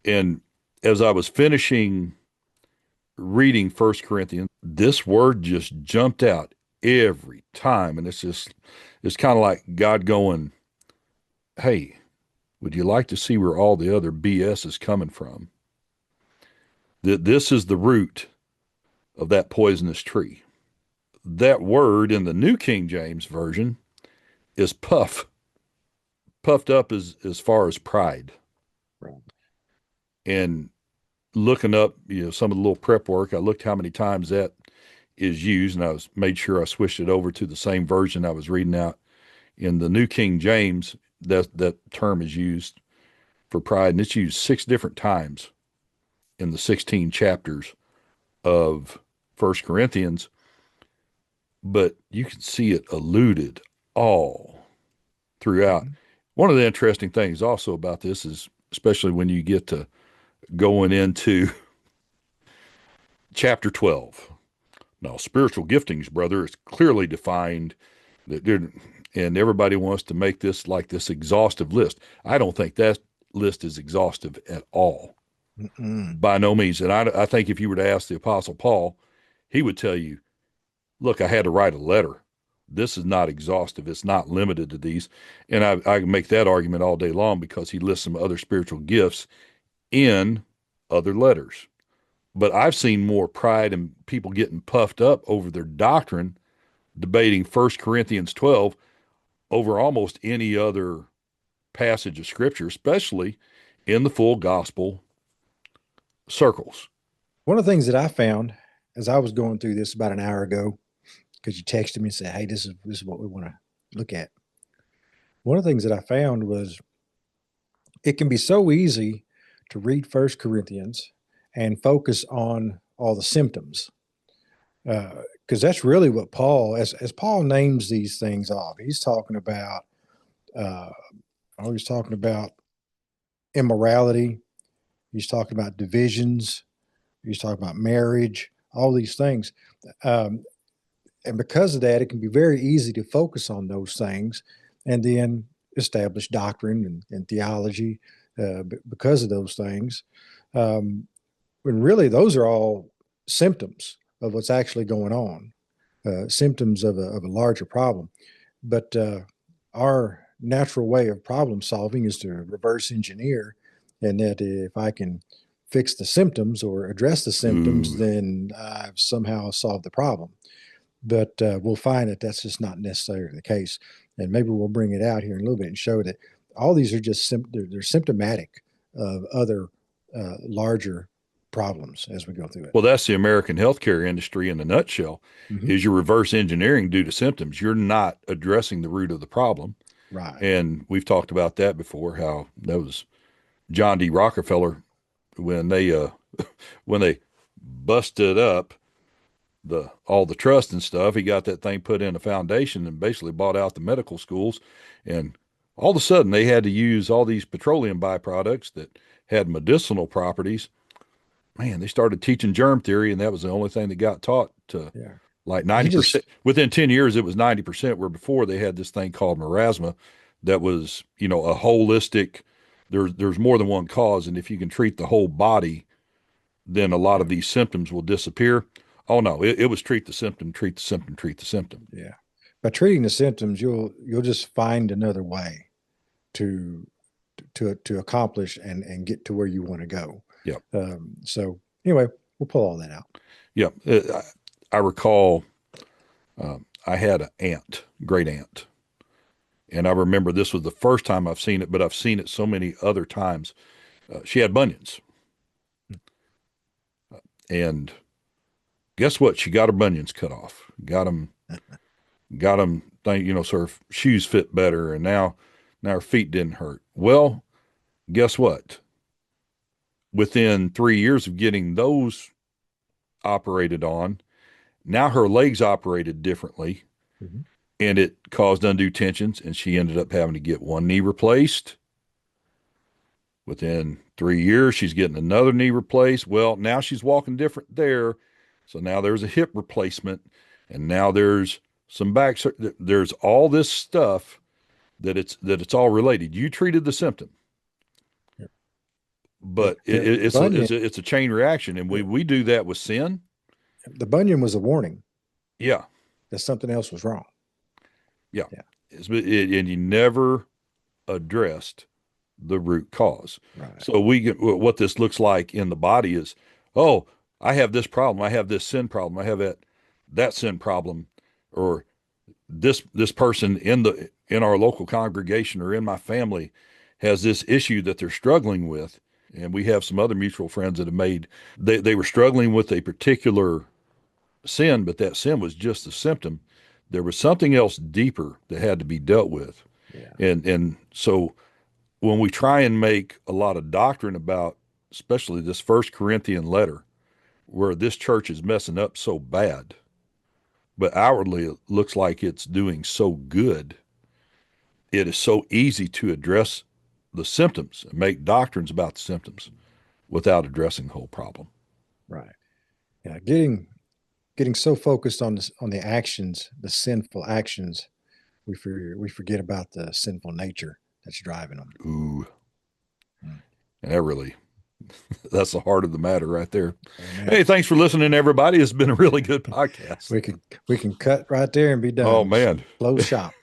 And as I was finishing reading First Corinthians, this word just jumped out every time. And it's kind of like God going, hey, would you like to see where all the other BS is coming from? That this is the root of that poisonous tree. That word in the New King James Version is puffed up as far as pride. Right. And looking up, some of the little prep work, I looked how many times that is used, and I was made sure I switched it over to the same version I was reading out in the New King James. That term is used for pride, and it's used 6 different times in the 16 chapters of First Corinthians. But you can see it alluded all throughout. Mhm. One of the interesting things also about this is, especially when you get to going into chapter 12. Now, spiritual giftings, brother, is clearly defined that and everybody wants to make this like this exhaustive list. I don't think that list is exhaustive at all. Mm-mm. By no means. And I think if you were to ask the Apostle Paul, he would tell you, look, I had to write a letter. This is not exhaustive. It's not limited to these. And I can make that argument all day long because he lists some other spiritual gifts in other letters. But I've seen more pride and people getting puffed up over their doctrine, debating First Corinthians 12 over almost any other passage of Scripture, especially in the full gospel circles. One of the things that I found as I was going through this about an hour ago, because you texted me and said, "Hey, this is what we want to look at." One of the things that I found was it can be so easy to read First Corinthians and focus on all the symptoms, because that's really what Paul, as Paul names these things off, he's talking about. Uh, he's talking about immorality. He's talking about divisions. He's talking about marriage. All these things. Um, and because of that, it can be very easy to focus on those things and then establish doctrine and theology because of those things. When really, those are all symptoms of what's actually going on, symptoms of a larger problem. But our natural way of problem solving is to reverse engineer, and that if I can fix the symptoms or address the symptoms, Ooh. then I've somehow solved the problem. But we'll find that that's just not necessarily the case. And maybe we'll bring it out here in a little bit and show that all these are just they're symptomatic of other larger problems as we go through it. Well, that's the American healthcare industry in a nutshell. Hmm. Is you're reverse engineering due to symptoms. You're not addressing the root of the problem. Right. And we've talked about that before, how that was John D. Rockefeller when they when they busted up the all the trust and stuff. He got that thing put in a foundation and basically bought out the medical schools. And all of a sudden they had to use all these petroleum byproducts that had medicinal properties. Man, they started teaching germ theory, and that was the only thing that got taught to Yeah. like He 90%. just Within 10 years, it was 90%, where before they had this thing called marasma that was, a holistic, there's more than one cause. And if you can treat the whole body, then a lot yeah, of these symptoms will disappear. Oh no, it was treat the symptom, treat the symptom, treat the symptom. yeah. By treating the symptoms, you'll just find another way to to accomplish and get to where you want to go. Yeah. So anyway, we'll pull all that out. Yeah. I recall I had an aunt, great aunt, and I remember this was the first time I've seen it, but I've seen it so many other times. She had bunions, and guess what? She got her bunions cut off. Got them. So her shoes fit better, and now her feet didn't hurt. Well, guess what? Within 3 years of getting those operated on, now her legs operated differently, Mhm. and it caused undue tensions, and she ended up having to get one knee replaced. Within 3 years, she's getting another knee replaced. Well, now she's walking different there. So now there's a hip replacement, and now there's some back. There's all this stuff that it's all related. You treated the symptom. Yeah. but The bunion, it's a chain reaction, and we do that with sin. the bunion was a warning Yeah, that something else was wrong. yeah. Yeah. And you never addressed the root cause. Right. So what this looks like in the body is, oh, I have this problem, I have this sin problem, I have that sin problem, or this person in our local congregation or in my family has this issue that they're struggling with. And we have some other mutual friends that have made they were struggling with a particular sin, but that sin was just a symptom. There was something else deeper that had to be dealt with. Yeah. And so when we try and make a lot of doctrine about, especially this First Corinthian letter, where this church is messing up so bad, but outwardly it looks like it's doing so good, it is so easy to address the symptoms and make doctrines about the symptoms without addressing the whole problem. Right. Yeah. Getting so focused on the actions, the sinful actions, we forget about the sinful nature that's driving them. Ooh, and that really, that's the heart of the matter right there. Amen. Hey, thanks for listening, everybody. It's been a really good podcast. We can cut right there and be done. Oh man, Close shop.